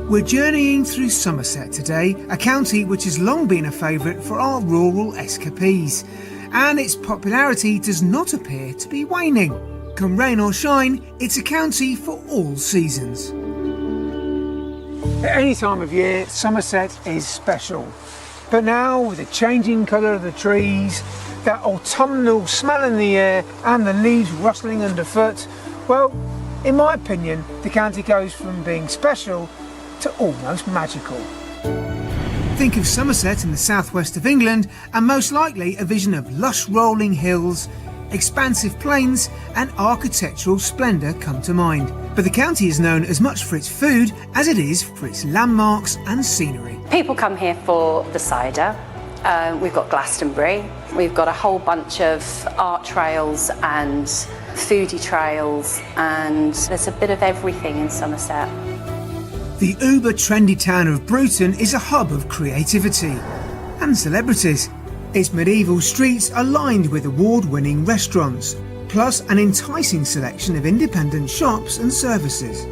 We're journeying through Somerset today, a county which has long been a favourite for our rural escapees, and its popularity does not appear to be waning. Come rain or shine, it's a county for all seasons. At any time of year, Somerset is special. But now, with the changing colour of the trees, that autumnal smell in the air and the leaves rustling underfoot, well, in my opinion, the county goes from being special to almost magical. Think of Somerset in the southwest of England and most likely a vision of lush rolling hills, expansive plains and architectural splendour come to mind. But the county is known as much for its food as it is for its landmarks and scenery. People come here for the cider. We've got Glastonbury. We've got a whole bunch of art trails and foodie trails, and there's a bit of everything in Somerset. The uber trendy town of Bruton is a hub of creativity and celebrities. Its medieval streets are lined with award-winning restaurants, plus an enticing selection of independent shops and services.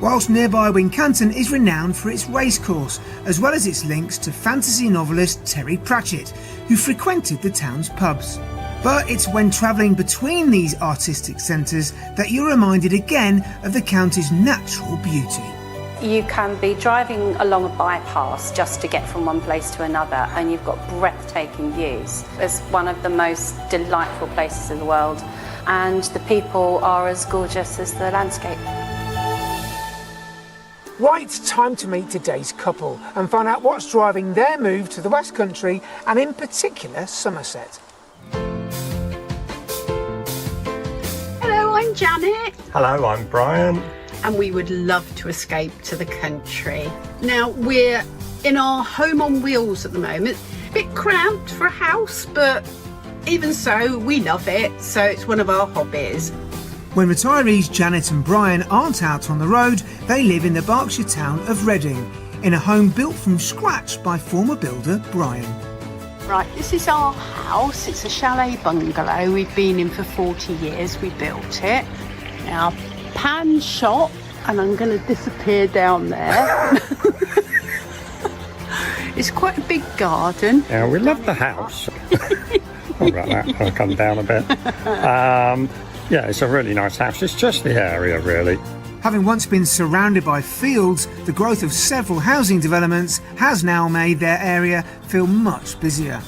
Whilst nearby Wincanton is renowned for its racecourse, as well as its links to fantasy novelist Terry Pratchett, who frequented the town's pubs. But it's when travelling between these artistic centres that you're reminded again of the county's natural beauty. You can be driving along a bypass just to get from one place to another, and you've got breathtaking views. It's one of the most delightful places in the world, and the people are as gorgeous as the landscape. Right, time to meet today's couple and find out what's driving their move to the West Country and in particular Somerset. Hello, I'm Janet. Hello, I'm Brian. And we would love to escape to the country. Now, we're in our home on wheels at the moment. A bit cramped for a house, but even so, we love it, so it's one of our hobbies. When retirees Janet and Brian aren't out on the road, they live in the Berkshire town of Reading, in a home built from scratch by former builder Brian. Right, this is our house. It's a chalet bungalow. We've been in for 40 years. We built it. Now, pan shop, and I'm going to disappear down there. It's quite a big garden. Yeah, we love the house. All right, I'll come down a bit. Yeah, it's a really nice house. It's just the area, really. Having once been surrounded by fields, the growth of several housing developments has now made their area feel much busier.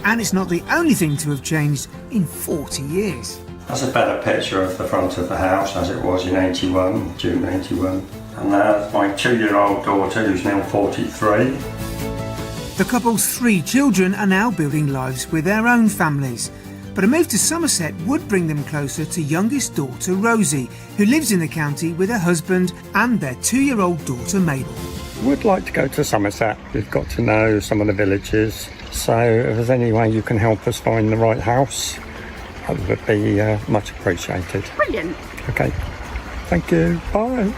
And it's not the only thing to have changed in 40 years. That's a better picture of the front of the house as it was in 81, June 81. And that's my 2-year-old daughter, who's now 43. The couple's 3 children are now building lives with their own families. But a move to Somerset would bring them closer to youngest daughter Rosie, who lives in the county with her husband and their 2-year-old daughter Mabel. Would like to go to Somerset. We've got to know some of the villages. So if there's any way you can help us find the right house, that would be much appreciated. Brilliant. Okay, thank you, bye.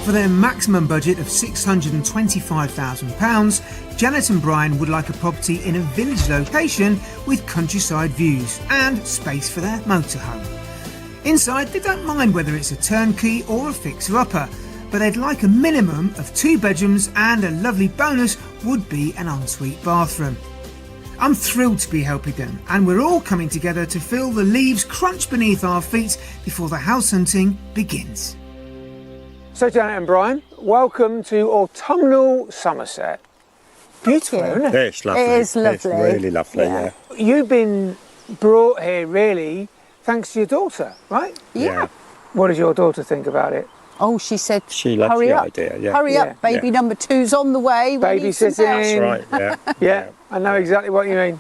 For their maximum budget of £625,000, Janet and Brian would like a property in a village location with countryside views and space for their motorhome. Inside, they don't mind whether it's a turnkey or a fixer-upper, but they'd like a minimum of 2 bedrooms, and a lovely bonus would be an ensuite bathroom. I'm thrilled to be helping them, and we're all coming together to feel the leaves crunch beneath our feet before the house hunting begins. So Janet and Brian, welcome to autumnal Somerset. Beautiful, isn't it? It's lovely. It is lovely. It's really lovely, yeah. You've been brought here really thanks to your daughter, right? Yeah. What does your daughter think about it? Oh, she said, She loves hurry the up. idea, yeah. Hurry up, baby Yeah. number 2's on the way. We need some Babysitting. house. That's right, yeah. Yeah, I know exactly what you mean.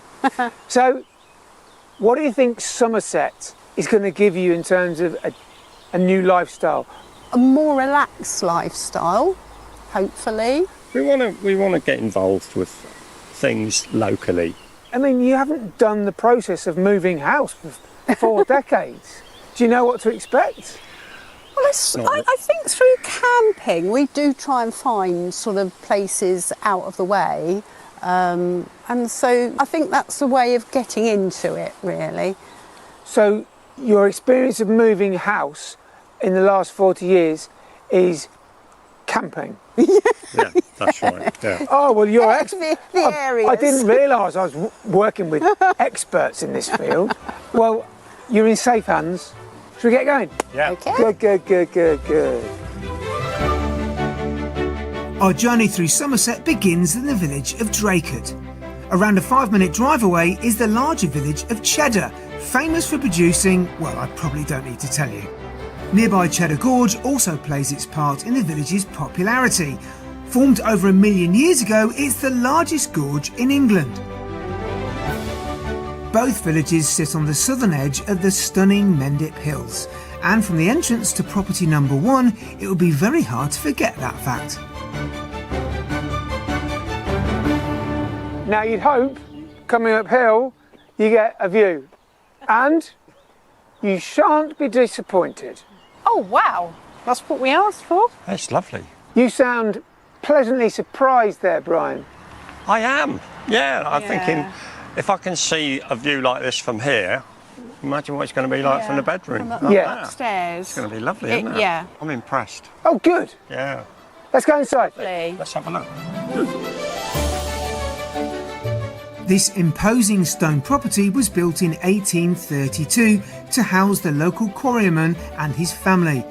So, what do you think Somerset is going to give you in terms of a new lifestyle? A more relaxed lifestyle, hopefully. We want to get involved with things locally. I mean, you haven't done the process of moving house for 4 decades. Do you know what to expect? Well, I think through camping, we do try and find sort of places out of the way. And so I think that's the way of getting into it, really. So your experience of moving house in the last 40 years is camping. Yeah, that's right. Yeah. Oh, well, you're The areas. I didn't realise I was working with experts in this field. Well, you're in safe hands. Should we get going? Yeah. Okay. Good. Our journey through Somerset begins in the village of Draycote. Around a 5-minute drive away is the larger village of Cheddar, famous for producing, well, I probably don't need to tell you. Nearby Cheddar Gorge also plays its part in the village's popularity. Formed over 1 million years ago, it's the largest gorge in England. Both villages sit on the southern edge of the stunning Mendip Hills, and from the entrance to property number 1, it would be very hard to forget that fact. Now you'd hope, coming uphill, you get a view, and you shan't be disappointed. Oh, wow. That's what we asked for. It's lovely. You sound pleasantly surprised there, Brian. I am. Yeah, I'm thinking if I can see a view like this from here, imagine what it's going to be like from the bedroom. Yeah. Upstairs. It's going to be lovely, isn't it? Yeah. I'm impressed. Oh, good. Yeah. Let's go inside. Let's have a look. This imposing stone property was built in 1832 to house the local quarryman and his family.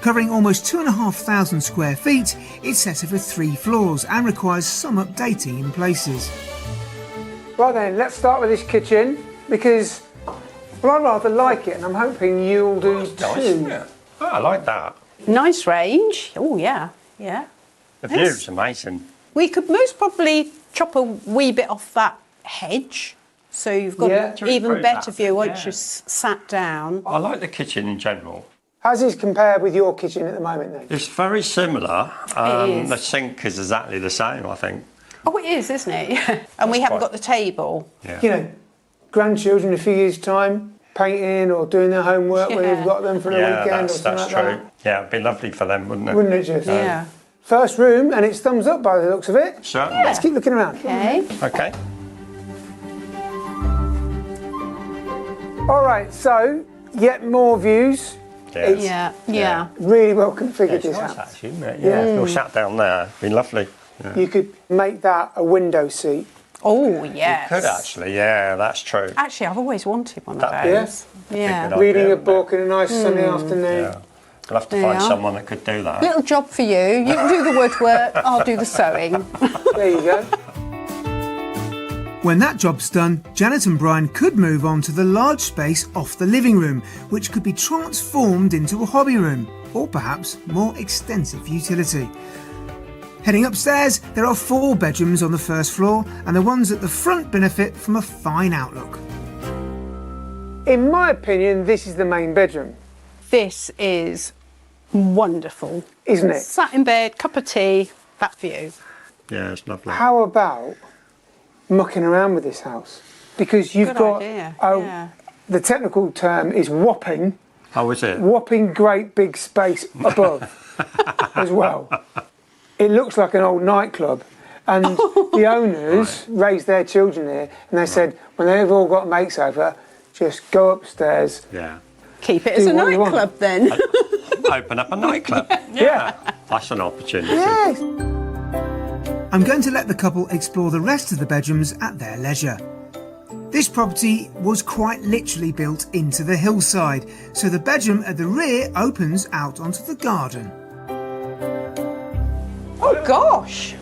Covering almost 2,500 square feet, it's set over 3 floors and requires some updating in places. Right then, let's start with this kitchen because, well, I rather like it and I'm hoping you'll do too. Nice, isn't it? Oh, I like that. Nice range. Oh, yeah. Yeah. The view's amazing. We could most probably chop a wee bit off that hedge, so you've got Yeah. an even Improve better that, view once yeah. you've sat down. I like the kitchen in general. How's this compared with your kitchen at the moment then? It's very similar. It is. The sink is exactly the same, I think. Oh, it is, isn't it? Yeah. And we haven't got the table. Yeah. You know, grandchildren in a few years' time, painting or doing their homework when Yeah. you've got them for the Yeah, weekend or that's something like true. Yeah, it'd be lovely for them, wouldn't it? that. Wouldn't it just? Yeah. First room, and it's thumbs up by the looks of it. Certainly. Let's keep looking around. Okay. Okay. All right, so yet more views. It's Yeah. really well configured, It's this nice, house. actually, isn't it? Yeah, if you're sat down there, it'd be lovely. Yeah. You could make that a window seat. Oh, yes. Could actually, yeah, that's true. Actually, I've always wanted one of That'd be- those. Yeah. Good Reading idea, a book in a nice sunny afternoon. Yeah. We'll have to There find you are. someone that could do that. Little job for you. You can do the woodwork, I'll do the sewing. There you go. When that job's done, Janet and Brian could move on to the large space off the living room, which could be transformed into a hobby room, or perhaps more extensive utility. Heading upstairs, there are 4 bedrooms on the first floor, and the ones at the front benefit from a fine outlook. In my opinion, this is the main bedroom, This is wonderful. isn't it? Sat in bed, cup of tea, that view. Yeah, it's lovely. How about mucking around with this house? Because you've Good got, idea, oh, yeah. the technical term is whopping is it? great big space above as well. It looks like an old nightclub. And the owners raised their children here and they said when they've all got mates over, just go upstairs. Yeah. Keep it as a Do what you want. nightclub then. Open up a nightclub. Yeah. That's an opportunity. Yes. I'm going to let the couple explore the rest of the bedrooms at their leisure. This property was quite literally built into the hillside, so the bedroom at the rear opens out onto the garden. Oh gosh,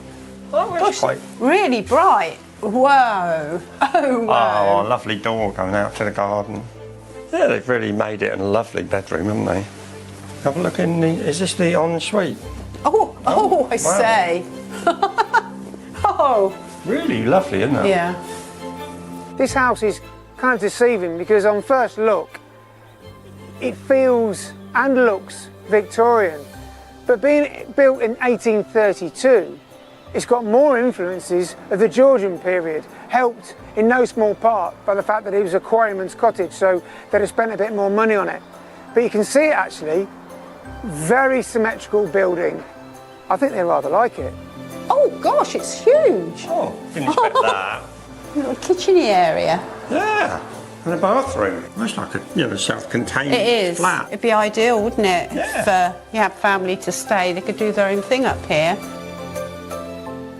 Oh, it's quite... really bright. Whoa. Oh, wow. Oh, a lovely door going out to the garden. Yeah, they've really made it a lovely bedroom, haven't they? Have a look in the... Is this the ensuite? I say. Oh, Really lovely, isn't it? yeah. This house is kind of deceiving because on first look, it feels and looks Victorian. But being built in 1832, it's got more influences of the Georgian period, helped in no small part by the fact that it was a quarryman's cottage, so they'd have spent a bit more money on it. But you can see it actually, very symmetrical building. I think they rather like it. Oh gosh, it's huge. Oh, didn't expect that. Little kitcheny area. Yeah. And a bathroom. That's like a self-contained It is. flat. It'd be ideal, wouldn't it? Yeah. If you had family to stay, they could do their own thing up here.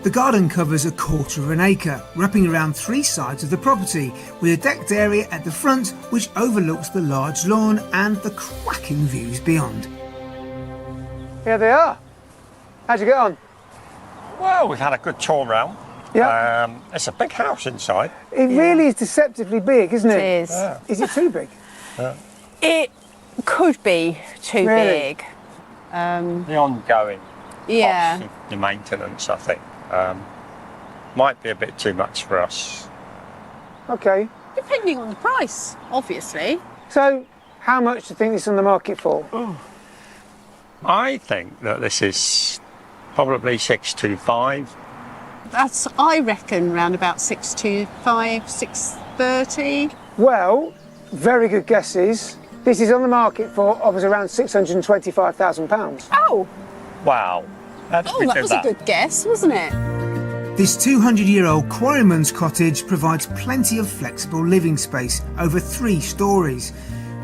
The garden covers 1/4 acre, wrapping around 3 sides of the property, with a decked area at the front which overlooks the large lawn and the cracking views beyond. Here they are. How'd you get on? Well, we've had a good tour round. Yeah. It's a big house inside. It really is deceptively big, isn't it? It is. Yeah. Is it too big? It could be too Really? big. The ongoing Yeah. costs of the maintenance, I think, might be a bit too much for us. Okay. Depending on the price, obviously. So, how much do you think this is on the market for? I think that this is probably 625. That's, I reckon, round about 625, 630. Well, very good guesses. This is on the market for offers around £625,000. Oh, Wow. How did we that do was a good guess, wasn't it? This 200-year-old quarryman's cottage provides plenty of flexible living space over 3 stories,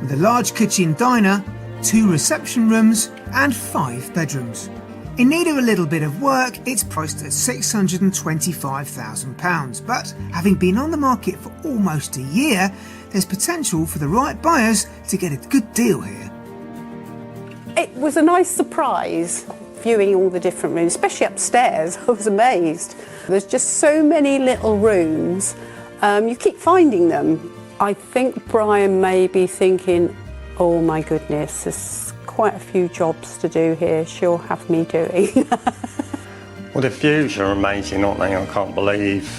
with a large kitchen diner, 2 reception rooms and 5 bedrooms. In need of a little bit of work, it's priced at £625,000, but having been on the market for almost a year, there's potential for the right buyers to get a good deal here. It was a nice surprise viewing all the different rooms, especially upstairs. I was amazed. There's just so many little rooms. You keep finding them. I think Brian may be thinking, oh my goodness, there's quite a few jobs to do here. She'll have me doing. Well, the views are amazing, aren't they? I can't believe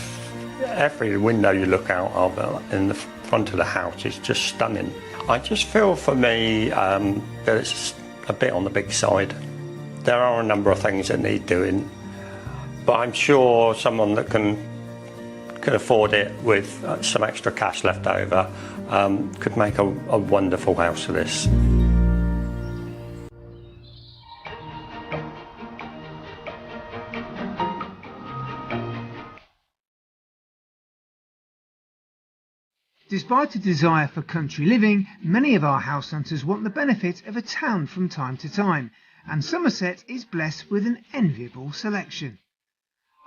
every window you look out of in the front of the house is just stunning. I just feel for me that it's a bit on the big side. There are a number of things that need doing, but I'm sure someone that can afford it with some extra cash left over could make a wonderful house of this. Despite a desire for country living, many of our house hunters want the benefit of a town from time to time, and Somerset is blessed with an enviable selection.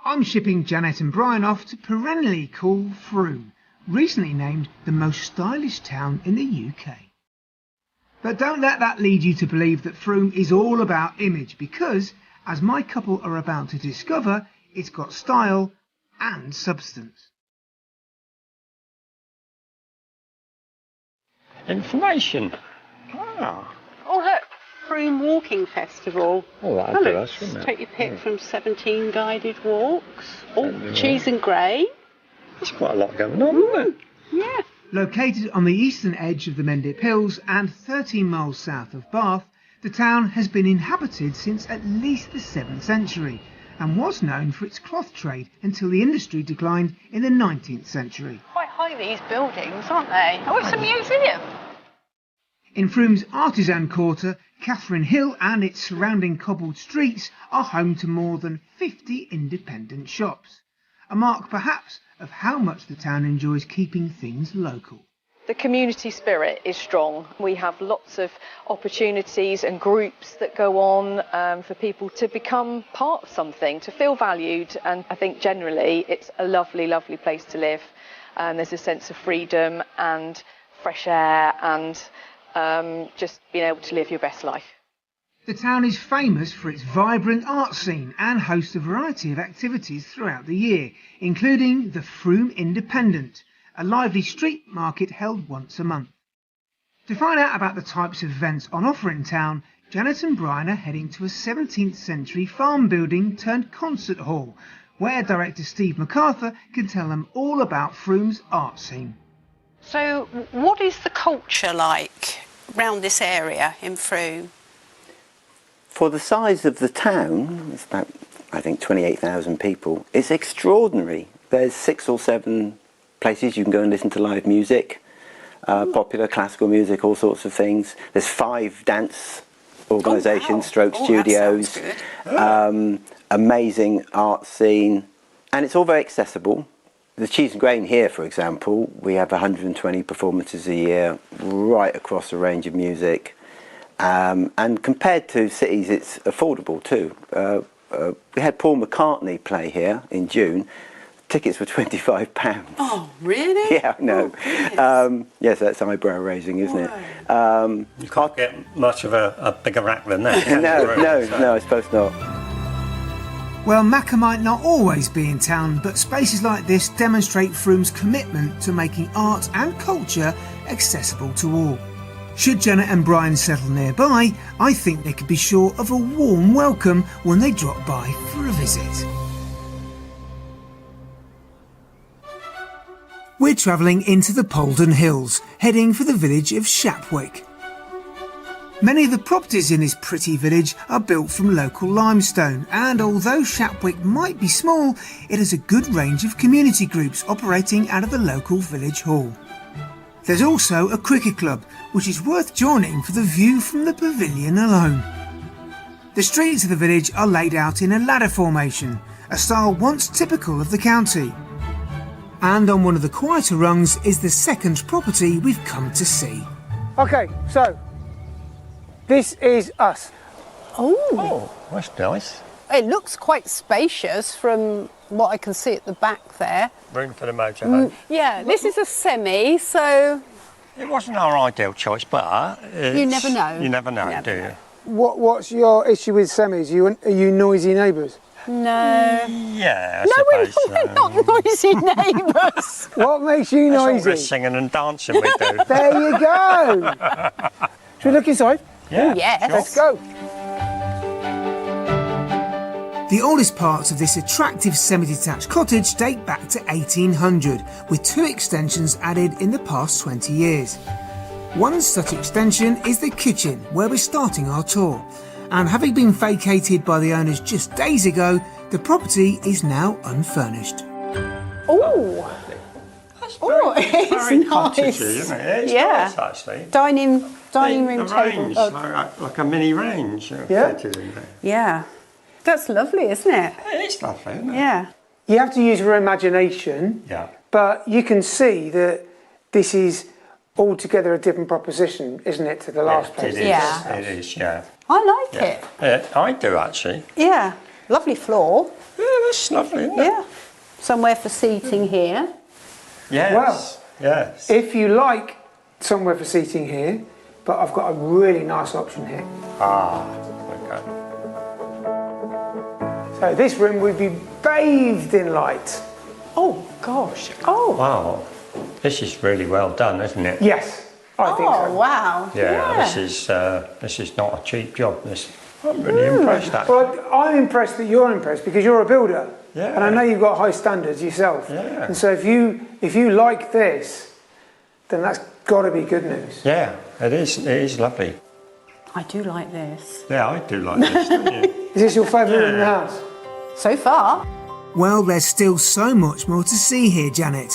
I'm shipping Janet and Brian off to perennially cool Frome, recently named the most stylish town in the UK. But don't let that lead you to believe that Frome is all about image, because, as my couple are about to discover, it's got style and substance. Information. Ah. Oh look, Frome Walking Festival. Oh, that'd Oh, do look, us, wouldn't it? take your pick from 17 guided walks. Oh, 17 cheese and grey. There's quite a lot going on, isn't there? Yeah. Located on the eastern edge of the Mendip Hills and 13 miles south of Bath, the town has been inhabited since at least the 7th century and was known for its cloth trade until the industry declined in the 19th century. Quite high, these buildings, aren't they? Oh, it's a museum. In Frome's artisan quarter, Catherine Hill and its surrounding cobbled streets are home to more than 50 independent shops, a mark perhaps of how much the town enjoys keeping things local. The community spirit is strong. We have lots of opportunities and groups that go on for people to become part of something, to feel valued, and I think generally it's a lovely, lovely place to live. There's a sense of freedom and fresh air and just being able to live your best life. The town is famous for its vibrant art scene and hosts a variety of activities throughout the year, including the Frome Independent, a lively street market held once a month. To find out about the types of events on offer in town, Janet and Brian are heading to a 17th century farm building turned concert hall, where director Steve MacArthur can tell them all about Frome's art scene. So, what is the culture like round this area in Frome? For the size of the town, it's about, I think, 28,000 people, it's extraordinary. There's 6 or 7 places you can go and listen to live music, popular classical music, all sorts of things. There's 5 dance organisations, stroke studios, That sounds good. amazing art scene, and it's all very accessible. The Cheese and Grain here, for example, we have 120 performances a year, right across a range of music. And compared to cities, it's affordable too. We had Paul McCartney play here in June. Tickets were £25. Oh, really? Yeah, I know. Oh, yes, that's eyebrow raising, isn't it? You can't get much of a bigger rack than that. No, I suppose not. Well, Macca might not always be in town, but spaces like this demonstrate Froom's commitment to making art and culture accessible to all. Should Janet and Brian settle nearby, I think they could be sure of a warm welcome when they drop by for a visit. We're travelling into the Poldon Hills, heading for the village of Shapwick. Many of the properties in this pretty village are built from local limestone, and although Shapwick might be small, it has a good range of community groups operating out of the local village hall. There's also a cricket club, which is worth joining for the view from the pavilion alone. The streets of the village are laid out in a ladder formation, a style once typical of the county. And on one of the quieter rungs is the second property we've come to see. Okay, so this is us. Oh, That's nice. it looks quite spacious from what I can see at the back there. Room for the motorhome. Yeah, this is a semi, so It wasn't our ideal choice, but you never know. You never know, Never do you? know. What's your issue with semis? Are you noisy neighbours? No. Yeah, No, I we're suppose. not noisy neighbours. What makes you That's all noisy? the singing and dancing we do. There you go. Should we look inside? Yeah, Yes. sure. Let's go. The oldest parts of this attractive semi-detached cottage date back to 1800, with 2 extensions added in the past 20 years. One such extension is the kitchen, where we're starting our tour. And having been vacated by the owners just days ago, the property is now unfurnished. Oh, it's Very nice. cottagey, isn't it? It's Yeah. nice, actually. dining room the table. range, Oh, like a mini range. Yeah. Fitted in there. yeah, that's lovely, isn't it? It is lovely, isn't it? Yeah. You have to use your imagination, Yeah. but you can see that this is altogether a different proposition, isn't it, to the last place? It is. Yeah. It is, yeah. I like it. I do, actually. Yeah, lovely floor. Yeah, that's lovely, isn't it? Yeah, somewhere for seating here. Yes. Yes. If you like somewhere for seating here, but I've got a really nice option here. Okay. So this room would be bathed in light. Oh gosh. Oh. Wow. This is really well done, isn't it? Yes, I think Oh so. wow. Yeah, this is not a cheap job. I'm really impressed, actually. Well, I'm impressed that you're impressed because you're a builder. Yeah. And I know you've got high standards yourself. Yeah. And so if you like this, then that's got to be good news. Yeah, it is. It is lovely. I do like this. Yeah, I do like this, don't you? Is this your favourite room in the house? So far. Well, there's still so much more to see here, Janet.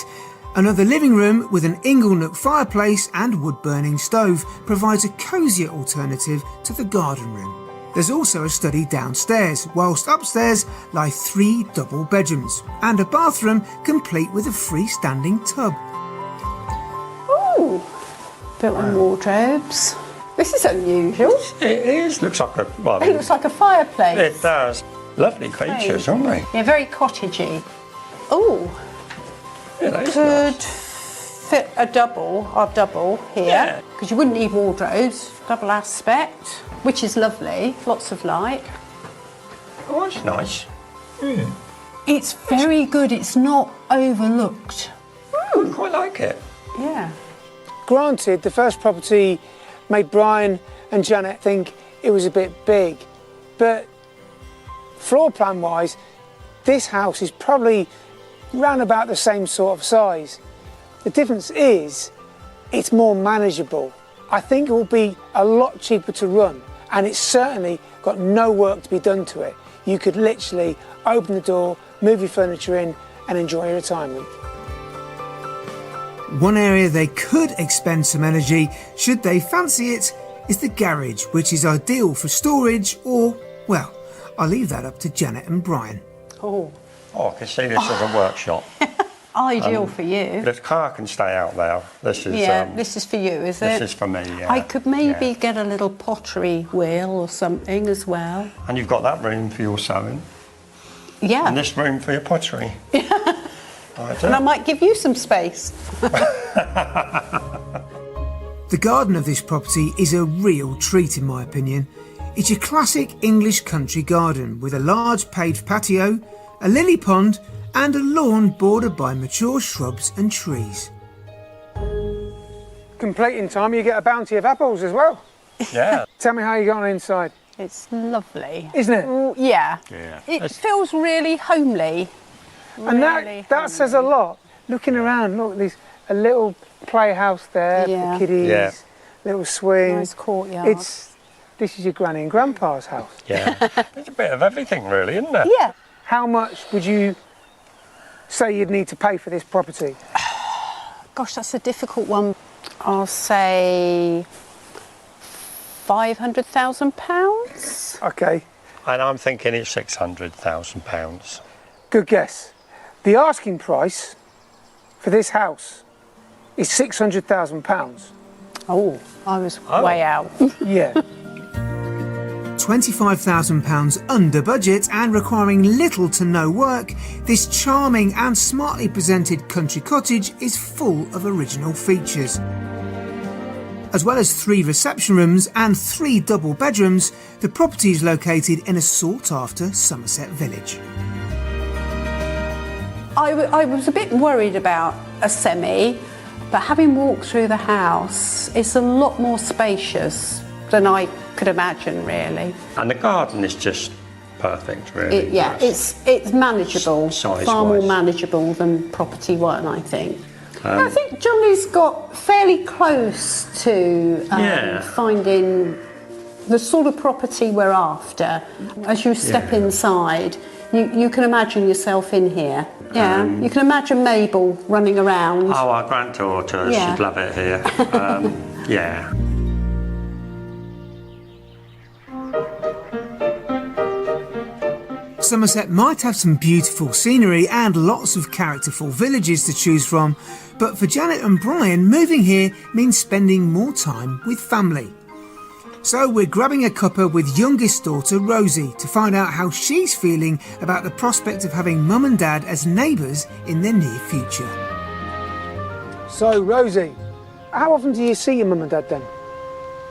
Another living room with an inglenook fireplace and wood-burning stove provides a cosier alternative to the garden room. There's also a study downstairs, whilst upstairs lie 3 double bedrooms and a bathroom complete with a freestanding tub. Ooh. Built-in wardrobes. This is unusual. It is. Looks like a. Well, It looks like a fireplace. it does. Lovely creatures, aren't they? Yeah, very cottagey. Oh, Yeah, that is could nice. fit a double here Yeah. because you wouldn't need wardrobes. Double aspect, which is lovely. Lots of light. Oh, that's nice. It's very good. It's not overlooked. I quite like it. Yeah. Granted, the first property made Brian and Janet think it was a bit big, but floor plan wise, this house is probably round about the same sort of size. The difference is it's more manageable. I think it will be a lot cheaper to run, and it's certainly got no work to be done to it. You could literally open the door, move your furniture in and enjoy your retirement. One area they could expend some energy, should they fancy it, is the garage, which is ideal for storage or, well, I'll leave that up to Janet and Brian. Oh. Oh, I can see this as a workshop. Ideal for you. The car can stay out there. This is This is for you, is it? this is for me. Yeah. I could maybe Yeah. get a little pottery wheel or something as well. And you've got that room for your sewing, Yeah. and this room for your pottery. And I might give you some space. The garden of this property is a real treat in my opinion. It's your classic English country garden with a large paved patio, a lily pond and a lawn bordered by mature shrubs and trees. Complete in time, you get a bounty of apples as well. Yeah. Tell me how you got on inside. It's lovely. Isn't it? Yeah. Yeah. It feels really homely. And that says a lot. Looking around, look, there's a little playhouse there Yeah. for kiddies, Yeah. little swing. Nice courtyard. This is your granny and grandpa's house. Yeah. It's a bit of everything, really, isn't it? Yeah. How much would you say you'd need to pay for this property? Gosh, that's a difficult one. I'll say £500,000. Okay, And I'm thinking it's £600,000. good guess. The asking price for this house is £600,000. Oh, I was way out. Yeah. £25,000 under budget and requiring little to no work, this charming and smartly presented country cottage is full of original features. As well as 3 reception rooms and 3 double bedrooms, the property is located in a sought-after Somerset village. I was a bit worried about a semi, but having walked through the house, it's a lot more spacious than I could imagine, really. And the garden is just perfect, really. It's manageable, Size-wise. far more manageable than property one, I think. I think Jonnie's got fairly close to finding the sort of property we're after. As you step inside, you can imagine yourself in here. Yeah, you can imagine Mabel running around. Oh, our granddaughter, Yeah. she'd love it here. Yeah. Somerset might have some beautiful scenery and lots of characterful villages to choose from, but for Janet and Brian, moving here means spending more time with family. So we're grabbing a cuppa with youngest daughter Rosie to find out how she's feeling about the prospect of having mum and dad as neighbours in the near future. So, Rosie, how often do you see your mum and dad then?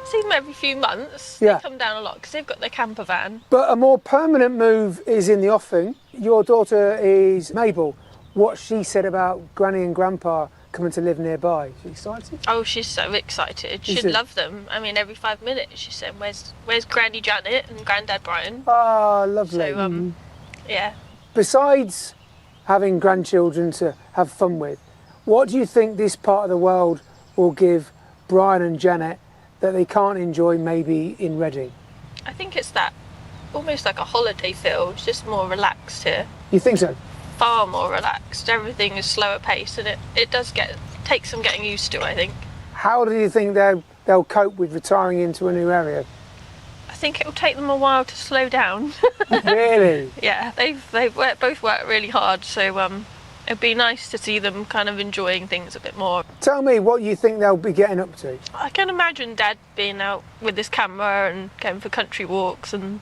See them every few months. Yeah. They come down a lot because they've got their camper van. But a more permanent move is in the offing. Your daughter is Mabel. What she said about Granny and Grandpa coming to live nearby. Is she excited? Oh, she's so excited. Is She'd it? love them. I mean, every 5 minutes she's saying, "Where's Granny Janet and Granddad Brian?" Ah, lovely. So yeah. Besides having grandchildren to have fun with, what do you think this part of the world will give Brian and Janet that they can't enjoy maybe in Reading? I think it's that almost like a holiday feel, it's just more relaxed here. You think so? Far more relaxed. Everything is slower paced and it does take some getting used to, I think. How do you think they'll cope with retiring into a new area? I think it will take them a while to slow down. Really? Yeah, they've both worked really hard, so it'd be nice to see them kind of enjoying things a bit more. Tell me what you think they'll be getting up to. I can imagine Dad being out with his camera and going for country walks, and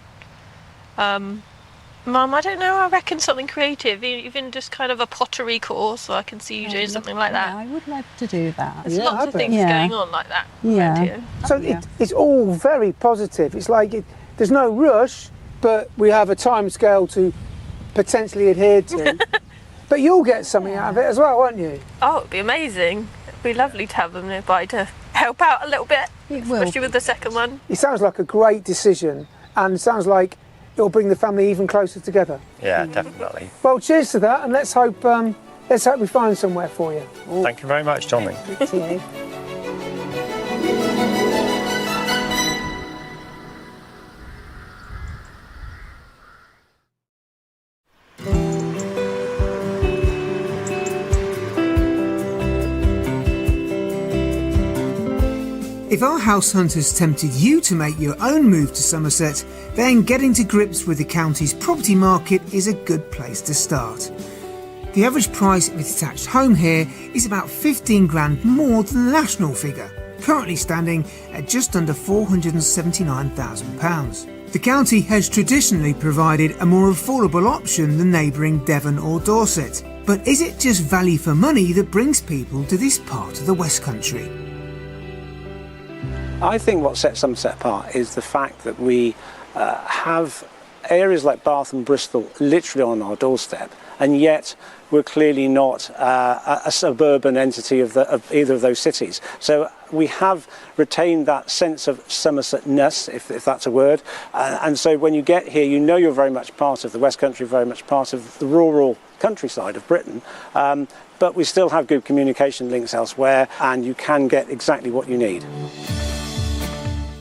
Mum, I don't know, I reckon something creative, even just kind of a pottery course, so I can see you doing something like that. Yeah, I would love to do that. There's Yeah, lots I of bet. things Yeah. going on like that Yeah. around here. So it's all very positive. It's like there's no rush, but we have a time scale to potentially adhere to. But you'll get something out of it as well, won't you? Oh, it'd be amazing. It'd be lovely to have them nearby to help out a little bit, It will. especially with the second one. It sounds like a great decision, and it sounds like it'll bring the family even closer together. Yeah, definitely. Well, cheers to that, and let's hope we find somewhere for you. Thank you very much, Jonnie. To you. If our house hunters tempted you to make your own move to Somerset, then getting to grips with the county's property market is a good place to start. The average price of a detached home here is about 15 grand more than the national figure, currently standing at just under £479,000. The county has traditionally provided a more affordable option than neighbouring Devon or Dorset. But is it just value for money that brings people to this part of the West Country? I think what sets Somerset apart is the fact that we have areas like Bath and Bristol literally on our doorstep, and yet we're clearly not a suburban entity of either of those cities. So we have retained that sense of Somersetness, if that's a word. And so when you get here, you know you're very much part of the West Country, very much part of the rural countryside of Britain. But we still have good communication links elsewhere, and you can get exactly what you need.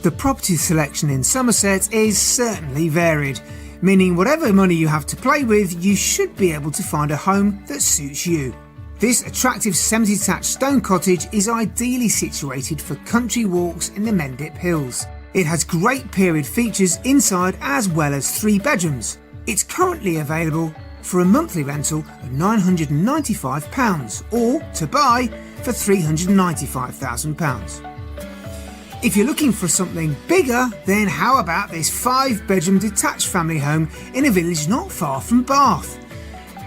The property selection in Somerset is certainly varied, meaning whatever money you have to play with, you should be able to find a home that suits you. This attractive semi-detached stone cottage is ideally situated for country walks in the Mendip Hills. It has great period features inside as well as 3 bedrooms. It's currently available for a monthly rental of £995 or to buy for £395,000. If you're looking for something bigger, then how about this 5-bedroom detached family home in a village not far from Bath?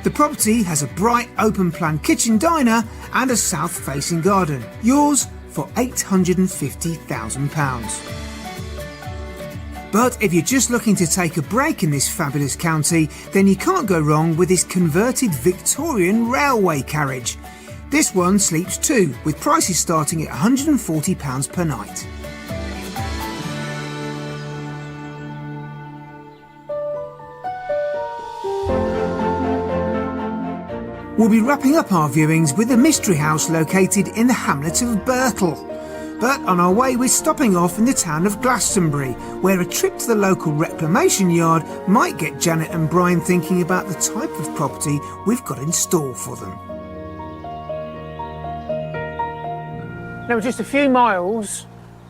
The property has a bright open-plan kitchen diner and a south-facing garden. Yours for £850,000. But if you're just looking to take a break in this fabulous county, then you can't go wrong with this converted Victorian railway carriage. This one sleeps 2, with prices starting at £140 per night. We'll be wrapping up our viewings with a mystery house located in the hamlet of Birtle. But on our way we're stopping off in the town of Glastonbury, where a trip to the local reclamation yard might get Janet and Brian thinking about the type of property we've got in store for them. Now we're just a few miles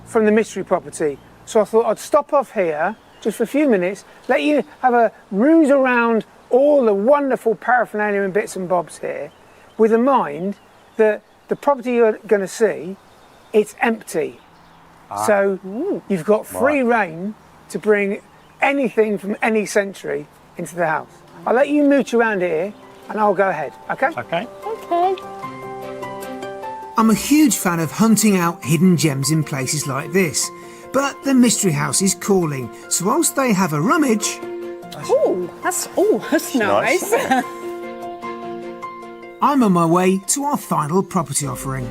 from the mystery property, so I thought I'd stop off here just for a few minutes, let you have a ruse around all the wonderful paraphernalia and bits and bobs here, with a mind that the property you're going to see, it's empty. So you've got free rein to bring anything from any century into the house. I'll let you mooch around here and I'll go ahead, okay? Okay. Okay. I'm a huge fan of hunting out hidden gems in places like this, but the mystery house is calling, so whilst they have a rummage, That's nice. I'm on my way to our final property offering.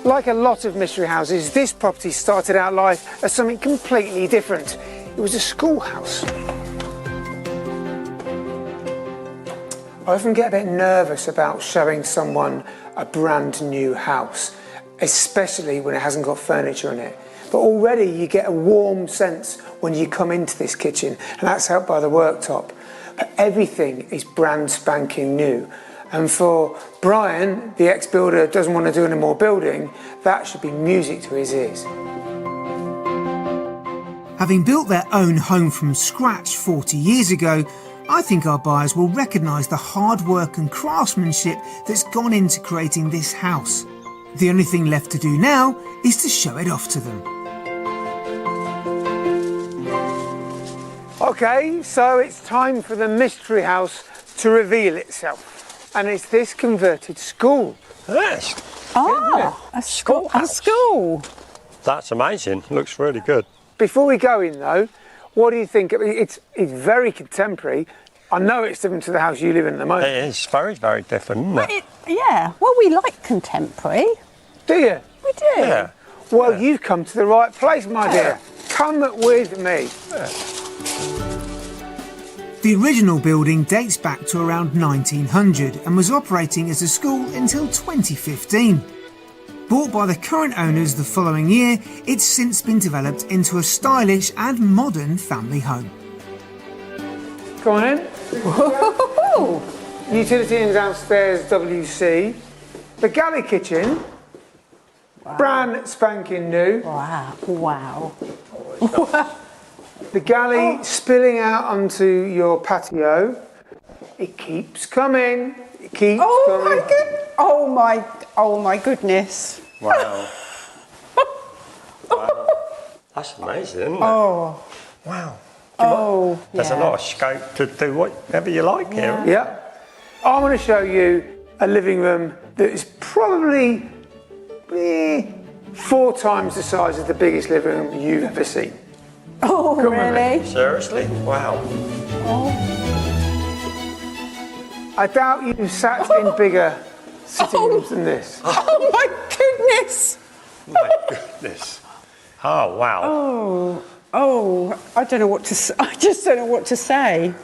Like a lot of mystery houses, this property started out life as something completely different. It was a schoolhouse. I often get a bit nervous about showing someone a brand new house, especially when it hasn't got furniture in it. But already you get a warm sense when you come into this kitchen, and that's helped by the worktop. But everything is brand spanking new. And for Brian, the ex-builder, doesn't want to do any more building, that should be music to his ears. Having built their own home from scratch 40 years ago, I think our buyers will recognise the hard work and craftsmanship that's gone into creating this house. The only thing left to do now is to show it off to them. Okay, so it's time for the mystery house to reveal itself. And it's this converted school. Yes. A school. A school. That's amazing. Looks really good. Before we go in though, what do you think? It's very contemporary. I know it's different to the house you live in at the moment. It is very, very different, isn't it? Yeah, well, we like contemporary. Do you? We do. Yeah. Well, you've come to the right place, my dear. Come with me. The original building dates back to around 1900 and was operating as a school until 2015. Bought by the current owners the following year, it's since been developed into a stylish and modern family home. Come on in. Whoa. Utility in downstairs, WC. The galley kitchen. Wow. Brand spanking new. Wow. The galley spilling out onto your patio. It keeps coming. It keeps Oh coming. my oh my goodness. Wow. Wow. That's amazing, isn't it? Oh, Wow. oh. There's a lot of scope to do whatever you like here. Yeah. I'm going to show you a living room that is probably 4 times the size of the biggest living room you've ever seen. Oh, Come with me. really? Seriously? Wow. I doubt you've sat in bigger sitting rooms than this. Oh my goodness. My goodness. Oh, wow. Oh, I don't know what to say. I just don't know what to say.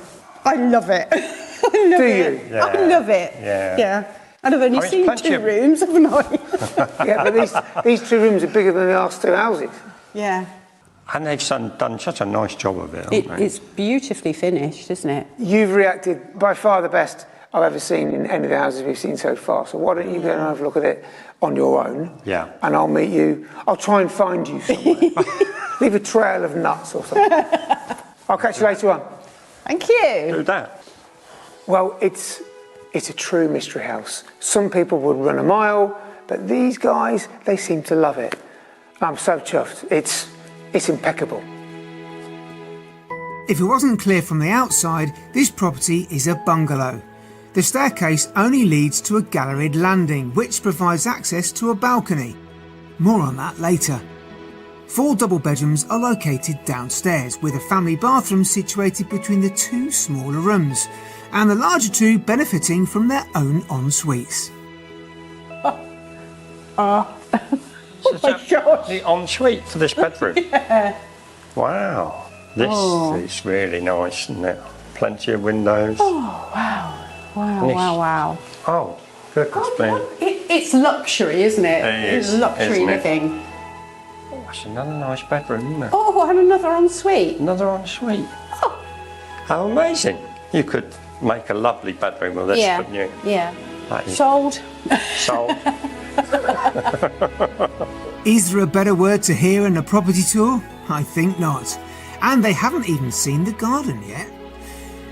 I love it. I love Do it. you? I love it. Yeah. Yeah. And I've only it's seen plenty 2 of- rooms, haven't I? Yeah, but these 2 rooms are bigger than the last 2 houses. Yeah. And they've done such a nice job of it, haven't they? It's beautifully finished, isn't it? You've reacted by far the best I've ever seen in any of the houses we've seen so far. So why don't you go and have a look at it on your own? Yeah. And I'll meet you. I'll try and find you somewhere. Leave a trail of nuts or something. I'll catch you later on. Thank you. Do that. Well, it's a true mystery house. Some people would run a mile, but these guys, they seem to love it. I'm so chuffed. It's impeccable. If it wasn't clear from the outside, this property is a bungalow. The staircase only leads to a galleried landing, which provides access to a balcony. More on that later. 4 double bedrooms are located downstairs, with a family bathroom situated between the 2 smaller rooms, and the larger 2 benefiting from their own en-suites. Oh my gosh. The ensuite for this bedroom. Yeah. Wow. This is really nice, isn't it? Plenty of windows. Oh, wow. Wow, Nice. wow, wow. Oh, goodness me. It's luxury, isn't it? It is, It's luxury isn't it? living. Oh, that's another nice bedroom, isn't it? Oh, and another ensuite. Another ensuite. Oh. How How amazing. You could make a lovely bedroom with this, Yeah, couldn't you? yeah. That is Sold. sold. Is there a better word to hear in a property tour? I think not. And they haven't even seen the garden yet.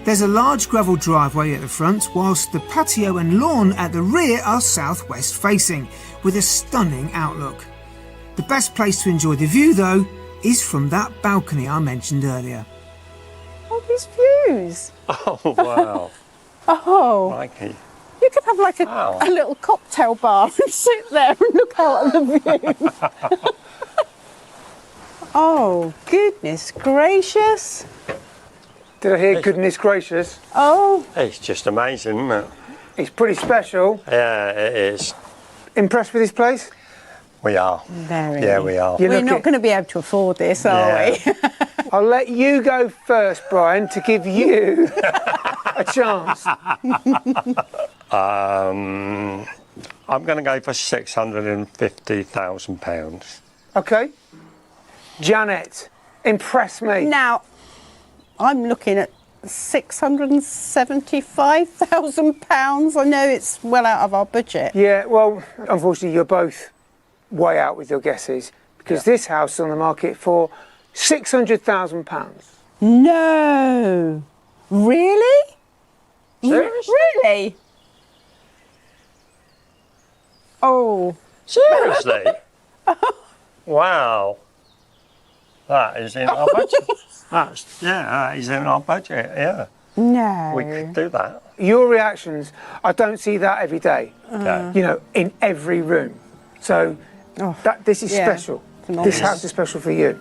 There's a large gravel driveway at the front, whilst the patio and lawn at the rear are southwest facing, with a stunning outlook. The best place to enjoy the view, though, is from that balcony I mentioned earlier. Oh, these views. Oh, wow. Oh, Mikey. you could have like Wow. a little cocktail bar and sit there and look out at the view. Oh, goodness gracious. Did I hear goodness gracious? Oh, It's just amazing, isn't it? It's pretty special. Yeah, it is. Impressed with this place? We are. very. Yeah, we are. You We're look not it- going to be able to afford this, are Yeah. we? I'll let you go first, Brian, to give you a chance. I'm going to go for £650,000. Okay. Janet, impress me. Now, I'm looking at £675,000. I know it's well out of our budget. Yeah, well, unfortunately, you're both way out with your guesses because this house is on the market for £600,000. No. Really? Seriously? Really? Oh. Seriously? Wow. That is in our budget. That is in our budget, yeah. No. We could do that. Your reactions, I don't see that every day, No. you know, in every room. So this is yeah. special. Phenomenal. This house is special for you.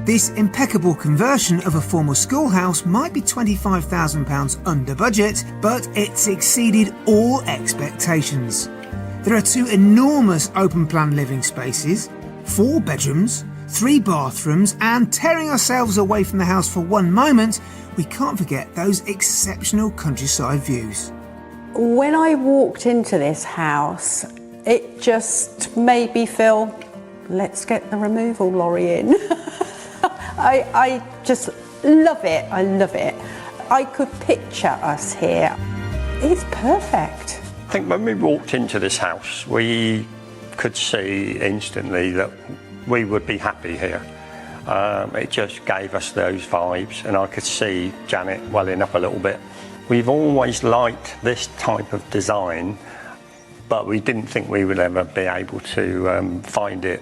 This impeccable conversion of a former schoolhouse might be £25,000 under budget, but it's exceeded all expectations. There are 2 enormous open-plan living spaces, 4 bedrooms, 3 bathrooms, and tearing ourselves away from the house for one moment, we can't forget those exceptional countryside views. When I walked into this house, it just made me feel, let's get the removal lorry in. I just love it. I love it. I could picture us here. It's perfect. I think when we walked into this house, we could see instantly that we would be happy here. It just gave us those vibes, and I could see Janet welling up a little bit. We've always liked this type of design, but we didn't think we would ever be able to find it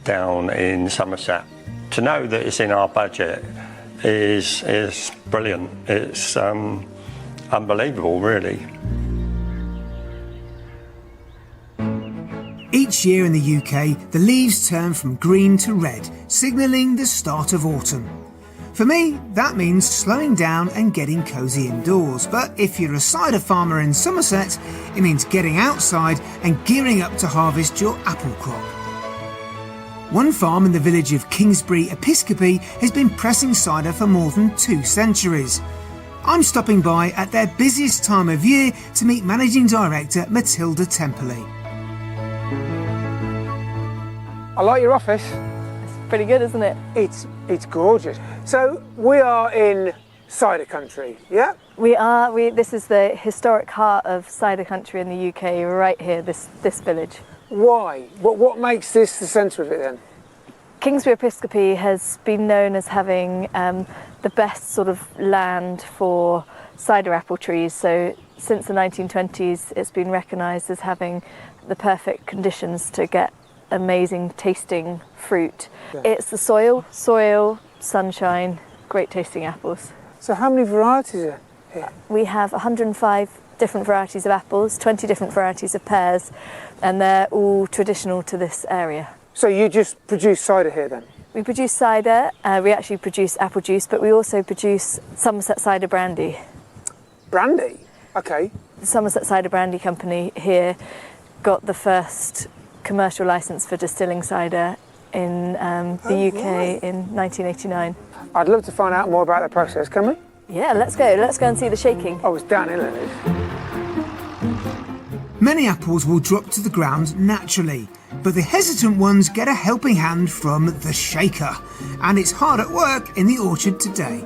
down in Somerset. To know that it's in our budget is brilliant. It's unbelievable, really. Each year in the UK, the leaves turn from green to red, signalling the start of autumn. For me, that means slowing down and getting cosy indoors, but if you're a cider farmer in Somerset, it means getting outside and gearing up to harvest your apple crop. One farm in the village of Kingsbury Episcopi has been pressing cider for more than 2 centuries. I'm stopping by at their busiest time of year to meet Managing Director Matilda Temperley. I like your office. It's pretty good, isn't it? It's gorgeous. So we are in cider country, yeah? We are. This is the historic heart of cider country in the UK, right here, this village. Why? What makes this the centre of it then? Kingsbury Episcopi has been known as having the best sort of land for cider apple trees. So since the 1920s, it's been recognised as having the perfect conditions to get amazing tasting fruit. Yeah. It's the soil, sunshine, great tasting apples. So how many varieties are here? We have 105 different varieties of apples, 20 different varieties of pears, and they're all traditional to this area. So you just produce cider here then? We produce cider, we actually produce apple juice, but we also produce Somerset cider brandy. Brandy? Okay. The Somerset Cider Brandy Company here got the first commercial licence for distilling cider in the UK in 1989. I'd love to find out more about the process, can we? Yeah, let's go and see the shaking. Oh, it's down, isn't it? Many apples will drop to the ground naturally, but the hesitant ones get a helping hand from the shaker, and it's hard at work in the orchard today.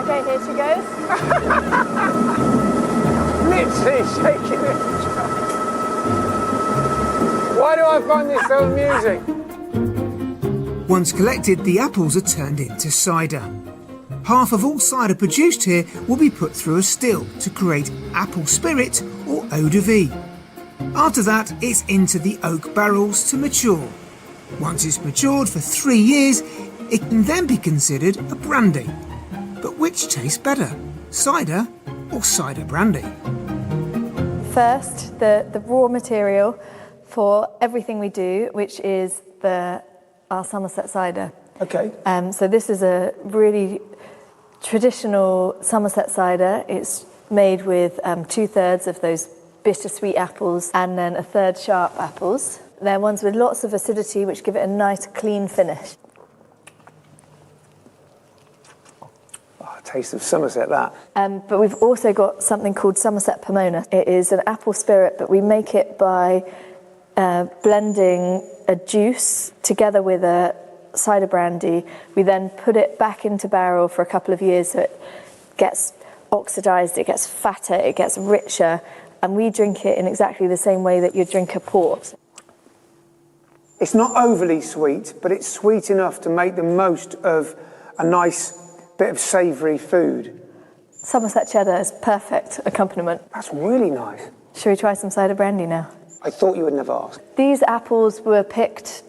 Okay, here she goes. Literally shaking it. Why do I find this so amusing? Once collected, the apples are turned into cider. Half of all cider produced here will be put through a still to create apple spirit or eau de vie. After that, it's into the oak barrels to mature. Once it's matured for 3 years, it can then be considered a brandy. But which tastes better, cider or cider brandy? First, the raw material for everything we do, which is our Somerset cider. Okay. So this is a really traditional Somerset cider. It's made with 2/3 of those bittersweet apples and then 1/3 sharp apples. They're ones with lots of acidity, which give it a nice, clean finish. Taste of Somerset, that. But we've also got something called Somerset Pomona. It is an apple spirit, but we make it by blending a juice together with a cider brandy. We then put it back into barrel for a couple of years so it gets oxidised, it gets fatter, it gets richer, and we drink it in exactly the same way that you drink a port. It's not overly sweet, but it's sweet enough to make the most of a nice bit of savoury food. Somerset cheddar is perfect accompaniment. That's really nice. Shall we try some cider brandy now? I thought you would never ask. These apples were picked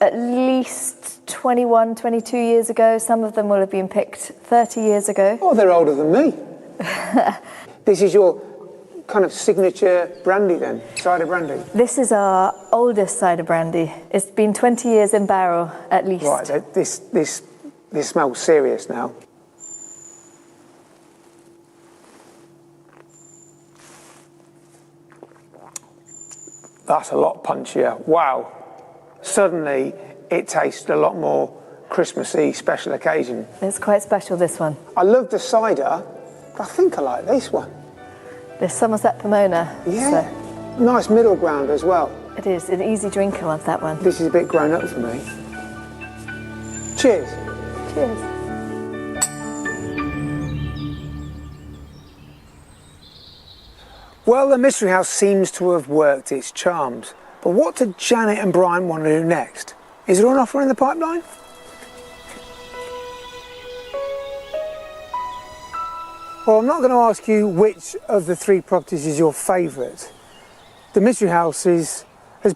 at least 21, 22 years ago. Some of them will have been picked 30 years ago. Oh, they're older than me. This is your kind of signature brandy then, cider brandy? This is our oldest cider brandy. It's been 20 years in barrel at least. Right, this smells serious now. That's a lot punchier. Wow. Suddenly it tastes a lot more Christmassy, special occasion. It's quite special, this one. I love the cider, but I think I like this one. The Somerset Pomona. Yeah. So nice middle ground as well. It is an easy drink, I love that one. This is a bit grown up for me. Cheers. Cheers. Well, the Mystery House seems to have worked its charms, but what do Janet and Brian want to do next? Is there an offer in the pipeline? Well, I'm not going to ask you which of the 3 properties is your favourite. The Mystery House has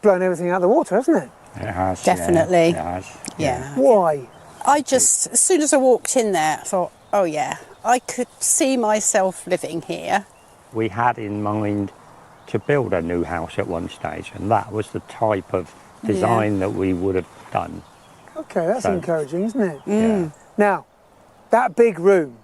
blown everything out of the water, hasn't it? It has. Definitely. Yeah, it has. Yeah. Why? I just, as soon as I walked in there, I thought, oh yeah, I could see myself living here. We had in mind to build a new house at one stage, and that was the type of design that we would have done. Okay, that's encouraging, isn't it? Yeah. Now, that big room,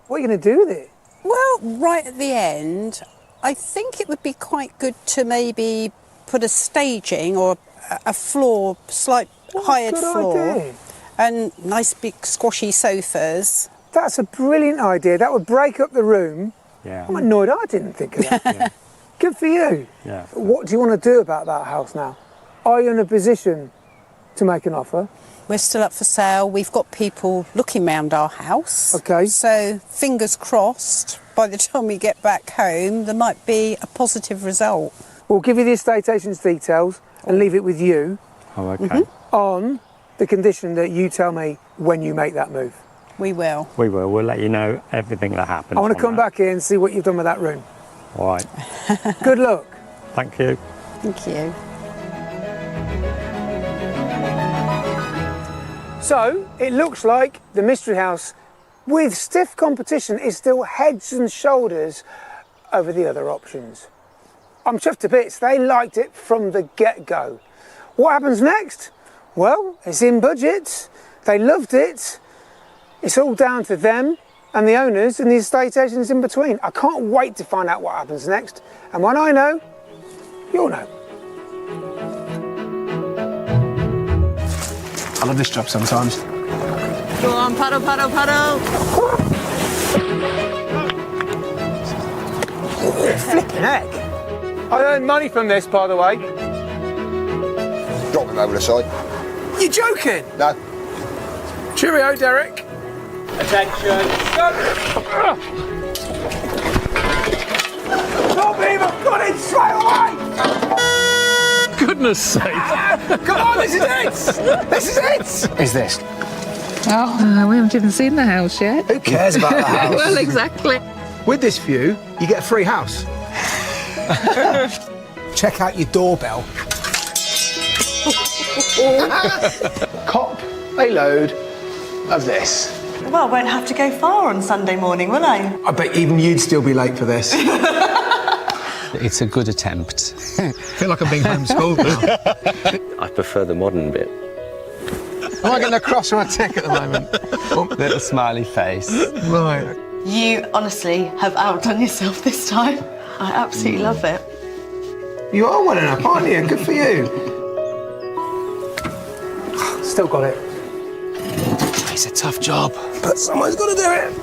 what are you going to do with it? Well, right at the end, I think it would be quite good to maybe put a staging or a floor, hired good floor, idea. and nice big squashy sofas. That's a brilliant idea. That would break up the room. Yeah. I'm annoyed I didn't think of that. Yeah. Good for you. Yeah. What do you want to do about that house now? Are you in a position to make an offer? We're still up for sale. We've got people looking round our house. Okay. So fingers crossed, by the time we get back home, there might be a positive result. We'll give you the estate agent's details and leave it with you Oh, okay. on the condition that you tell me when you make that move. We will. We will. We'll let you know everything that happens. I want to on come that. back here and see what you've done with that room. All right. Good luck. Thank you. Thank you. So, it looks like the Mystery House, with stiff competition, is still heads and shoulders over the other options. I'm chuffed to bits. They liked it from the get-go. What happens next? Well, it's in budget. They loved it. It's all down to them and the owners and the estate agents in between. I can't wait to find out what happens next. And when I know, you'll know. I love this job sometimes. Go on, paddle, paddle, paddle. Flipping heck. I earned money from this, by the way. Drop him over the side. You joking? No. Cheerio, Derek. Attention. Not me, I've got it straight away! Goodness sake. Come on, this is it! This is it! Is this? Oh, we haven't even seen the house yet. Who cares about the house? Well, exactly. With this view, you get a free house. Check out your doorbell. Cop a load of this. Well, I won't have to go far on Sunday morning, will I? I bet even you'd still be late for this. It's a good attempt. I feel like I'm being homeschooled now. I prefer the modern bit. Am I getting a cross or a tick at the moment? Little smiley face. Right. You honestly have outdone yourself this time. I absolutely love it. You are well enough, aren't you? Good for you. Still got it. It's a tough job. But someone's got to do it.